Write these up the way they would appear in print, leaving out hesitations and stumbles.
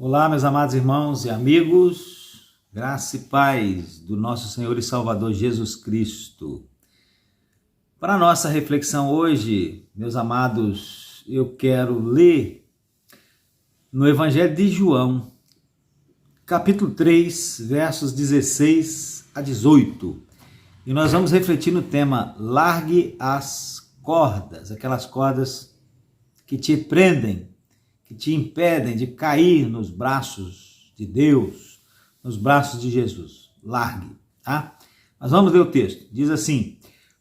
Olá, meus amados irmãos e amigos, graça e paz do nosso Senhor e Salvador Jesus Cristo. Para a nossa reflexão hoje, meus amados, eu quero ler no Evangelho de João, capítulo 3, versos 16 a 18. E nós vamos refletir no tema Largue as cordas, aquelas cordas que te prendem, que te impedem de cair nos braços de Deus, nos braços de Jesus. Largue, tá? Mas vamos ler o texto. Diz assim: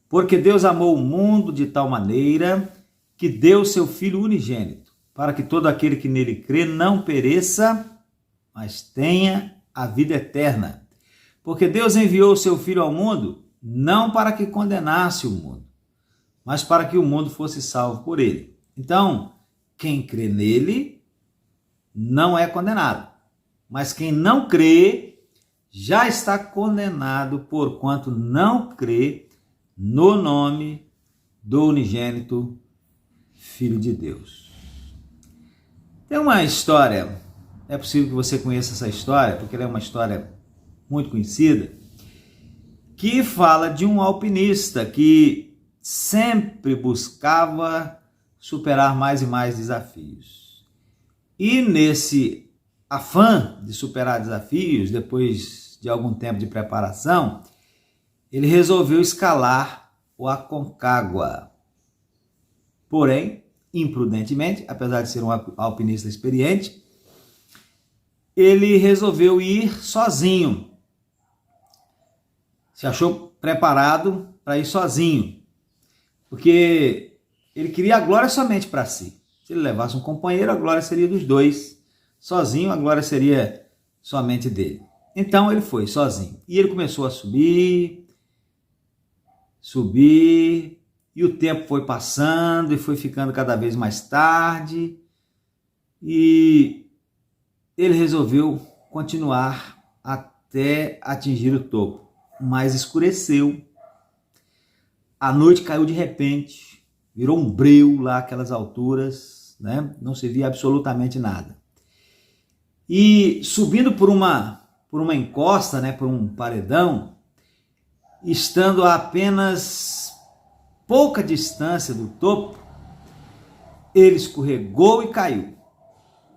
porque Deus amou o mundo de tal maneira que deu seu Filho unigênito, para que todo aquele que nele crê não pereça, mas tenha a vida eterna. Porque Deus enviou o seu Filho ao mundo, não para que condenasse o mundo, mas para que o mundo fosse salvo por ele. Então, quem crê nele não é condenado, mas quem não crê já está condenado, porquanto não crê no nome do unigênito Filho de Deus. Tem uma história, é possível que você conheça essa história, porque ela é uma história muito conhecida, que fala de um alpinista que sempre buscava superar mais e mais desafios. E nesse afã de superar desafios, depois de algum tempo de preparação, ele resolveu escalar o Aconcagua. Porém, imprudentemente, apesar de ser um alpinista experiente, ele resolveu ir sozinho. Se achou preparado para ir sozinho, porque ele queria a glória somente para si. Se ele levasse um companheiro, a glória seria dos dois. Sozinho, a glória seria somente dele. Então ele foi sozinho. E ele começou a subir, e o tempo foi passando e foi ficando cada vez mais tarde. E ele resolveu continuar até atingir o topo. Mas escureceu. A noite caiu de repente. Virou um breu lá, aquelas alturas, né? Não se via absolutamente nada. E subindo por uma encosta, né? Por um paredão, estando a apenas pouca distância do topo, ele escorregou e caiu.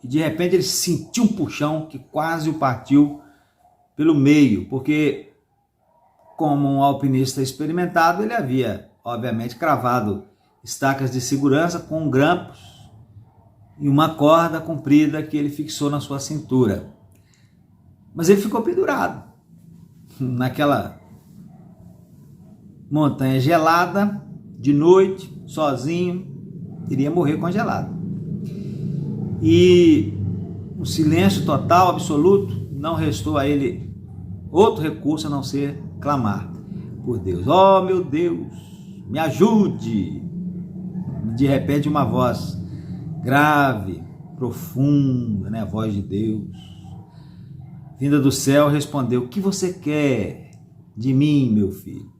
E de repente ele sentiu um puxão que quase o partiu pelo meio, porque como um alpinista experimentado, ele havia, obviamente, cravado estacas de segurança com grampos e uma corda comprida que ele fixou na sua cintura. Mas ele ficou pendurado naquela montanha gelada, de noite, sozinho, iria morrer congelado. E um silêncio total, absoluto, não restou a ele outro recurso a não ser clamar por Deus. Oh, meu Deus, me ajude! De repente uma voz grave, profunda, né? A voz de Deus, vinda do céu, respondeu: o que você quer de mim, meu filho?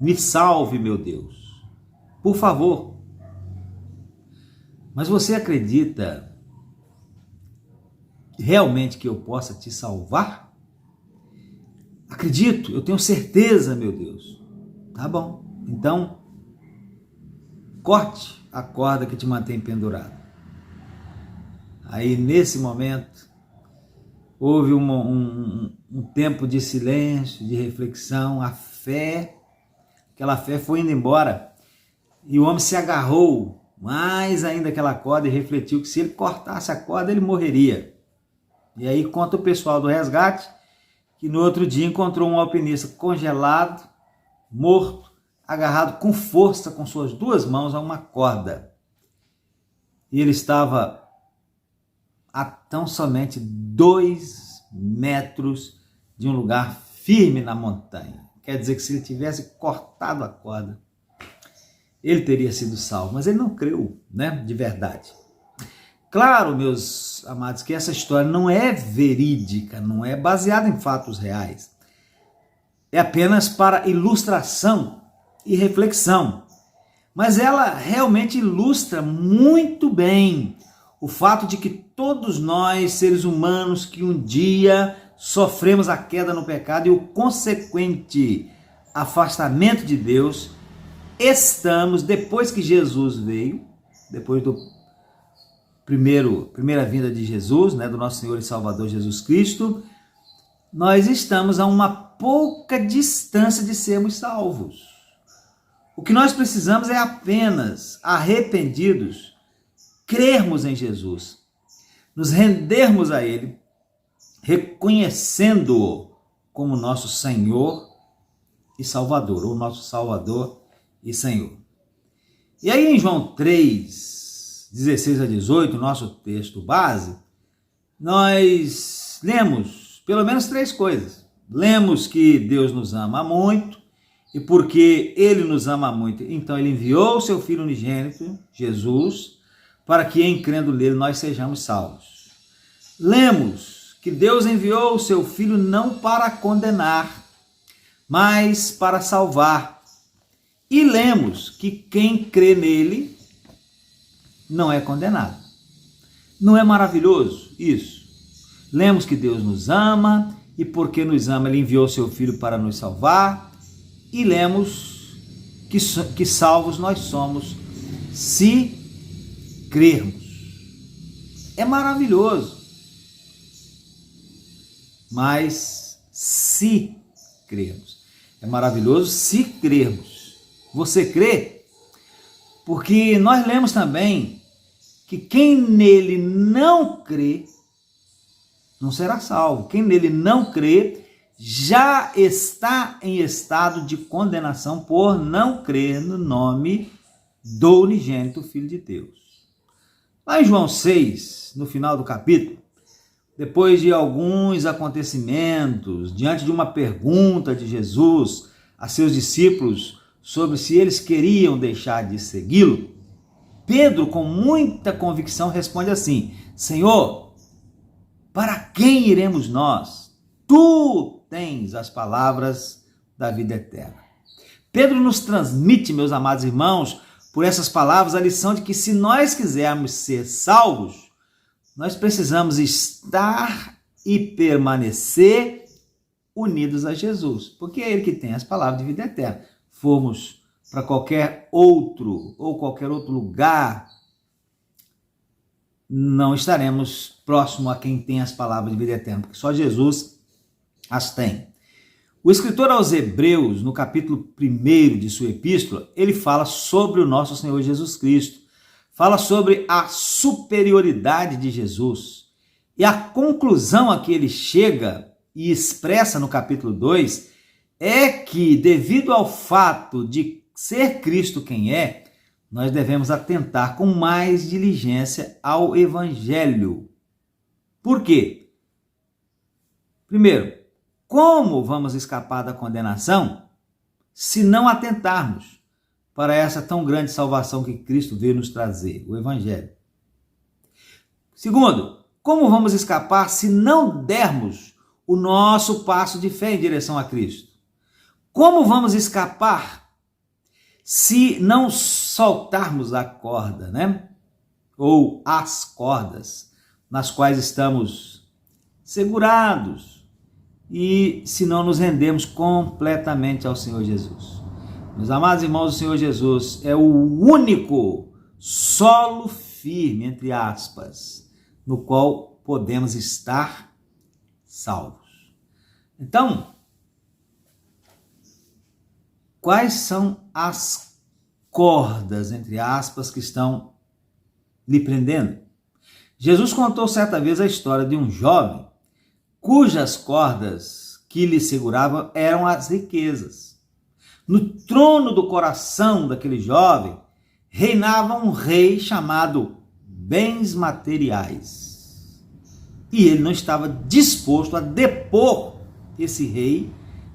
Me salve, meu Deus, por favor. Mas você acredita realmente que eu possa te salvar? Acredito, eu tenho certeza, meu Deus. Tá bom. Então, corte a corda que te mantém pendurado. Aí, nesse momento, houve um tempo de silêncio, de reflexão, aquela fé foi indo embora, e o homem se agarrou mais ainda àquela corda e refletiu que se ele cortasse a corda, ele morreria. E aí conta o pessoal do resgate que no outro dia encontrou um alpinista congelado, morto, agarrado com força com suas duas mãos a uma corda. E ele estava a tão somente 2 metros de um lugar firme na montanha. Quer dizer que se ele tivesse cortado a corda, ele teria sido salvo. Mas ele não creu, né, de verdade. Claro, meus amados, que essa história não é verídica, não é baseada em fatos reais. É apenas para ilustração e reflexão, mas ela realmente ilustra muito bem o fato de que todos nós, seres humanos, que um dia sofremos a queda no pecado e o consequente afastamento de Deus, estamos, depois que Jesus veio, depois do primeira vinda de Jesus, né, do nosso Senhor e Salvador Jesus Cristo, nós estamos a uma pouca distância de sermos salvos. O que nós precisamos é apenas, arrependidos, crermos em Jesus, nos rendermos a Ele, reconhecendo-o como nosso Senhor e Salvador, ou nosso Salvador e Senhor. E aí em João 3, 16 a 18, nosso texto base, nós lemos pelo menos 3 coisas. Lemos que Deus nos ama muito, e porque Ele nos ama muito, então Ele enviou o seu Filho unigênito, Jesus, para que em crendo nele nós sejamos salvos. Lemos que Deus enviou o seu Filho não para condenar, mas para salvar. E lemos que quem crê nele não é condenado. Não é maravilhoso isso? Lemos que Deus nos ama, e porque nos ama, Ele enviou o seu Filho para nos salvar. E lemos que salvos nós somos se crermos. É maravilhoso. Mas se crermos. É maravilhoso se crermos. Você crê? Porque nós lemos também que quem nele não crê não será salvo. Quem nele não crê já está em estado de condenação por não crer no nome do unigênito Filho de Deus. Lá em João 6, no final do capítulo, depois de alguns acontecimentos, diante de uma pergunta de Jesus a seus discípulos sobre se eles queriam deixar de segui-lo, Pedro, com muita convicção, responde assim: Senhor, para quem iremos nós? Tu tens as palavras da vida eterna. Pedro nos transmite, meus amados irmãos, por essas palavras, a lição de que se nós quisermos ser salvos, nós precisamos estar e permanecer unidos a Jesus, porque é Ele que tem as palavras de vida eterna. Formos para qualquer outro ou qualquer outro lugar, não estaremos próximo a quem tem as palavras de vida eterna, porque só Jesus as tem. O escritor aos Hebreus, no capítulo 1 de sua epístola, ele fala sobre o nosso Senhor Jesus Cristo, fala sobre a superioridade de Jesus, e a conclusão a que ele chega e expressa no capítulo 2 é que, devido ao fato de ser Cristo quem é, nós devemos atentar com mais diligência ao Evangelho. Por quê? Primeiro, como vamos escapar da condenação se não atentarmos para essa tão grande salvação que Cristo veio nos trazer, o Evangelho? Segundo, como vamos escapar se não dermos o nosso passo de fé em direção a Cristo? Como vamos escapar se não soltarmos a corda, né? Ou as cordas nas quais estamos segurados, e se não nos rendemos completamente ao Senhor Jesus? Meus amados irmãos, o Senhor Jesus é o único solo firme, entre aspas, no qual podemos estar salvos. Então, quais são as cordas, entre aspas, que estão lhe prendendo? Jesus contou certa vez a história de um jovem cujas cordas que lhe seguravam eram as riquezas. No trono do coração daquele jovem reinava um rei chamado Bens Materiais. E ele não estava disposto a depor esse rei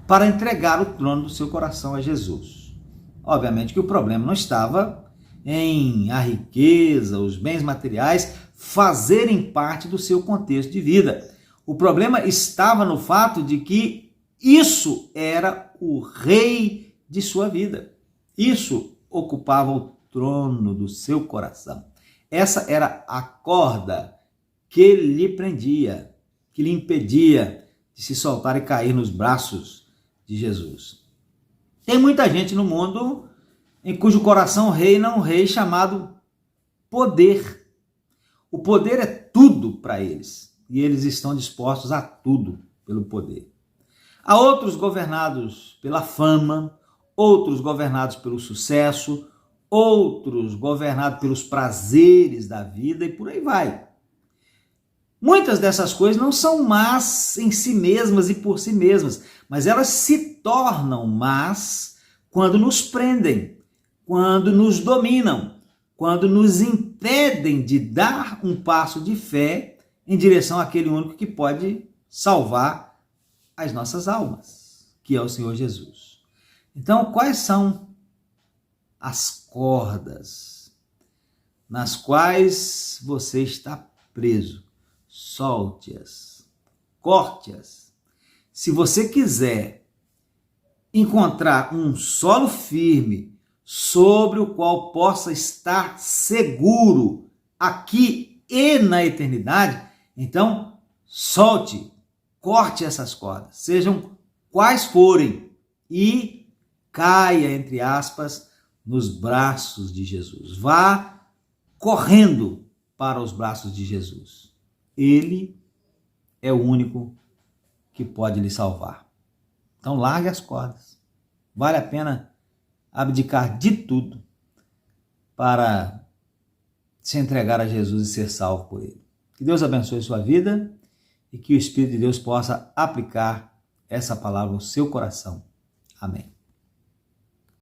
para entregar o trono do seu coração a Jesus. Obviamente que o problema não estava em a riqueza, os bens materiais fazerem parte do seu contexto de vida. O problema estava no fato de que isso era o rei de sua vida. Isso ocupava o trono do seu coração. Essa era a corda que lhe prendia, que lhe impedia de se soltar e cair nos braços de Jesus. Tem muita gente no mundo em cujo coração reina um rei chamado poder. O poder é tudo para eles e eles estão dispostos a tudo pelo poder. Há outros governados pela fama, outros governados pelo sucesso, outros governados pelos prazeres da vida e por aí vai. Muitas dessas coisas não são más em si mesmas e por si mesmas, mas elas se tornam más quando nos prendem, quando nos dominam, quando nos impedem de dar um passo de fé em direção àquele único que pode salvar as nossas almas, que é o Senhor Jesus. Então, quais são as cordas nas quais você está preso? Solte-as, corte-as. Se você quiser encontrar um solo firme sobre o qual possa estar seguro aqui e na eternidade, então solte, corte essas cordas, sejam quais forem, e caia, entre aspas, nos braços de Jesus. Vá correndo para os braços de Jesus. Ele é o único que pode lhe salvar. Então largue as cordas. Vale a pena abdicar de tudo para se entregar a Jesus e ser salvo por ele. Que Deus abençoe sua vida e que o Espírito de Deus possa aplicar essa palavra ao seu coração. Amém.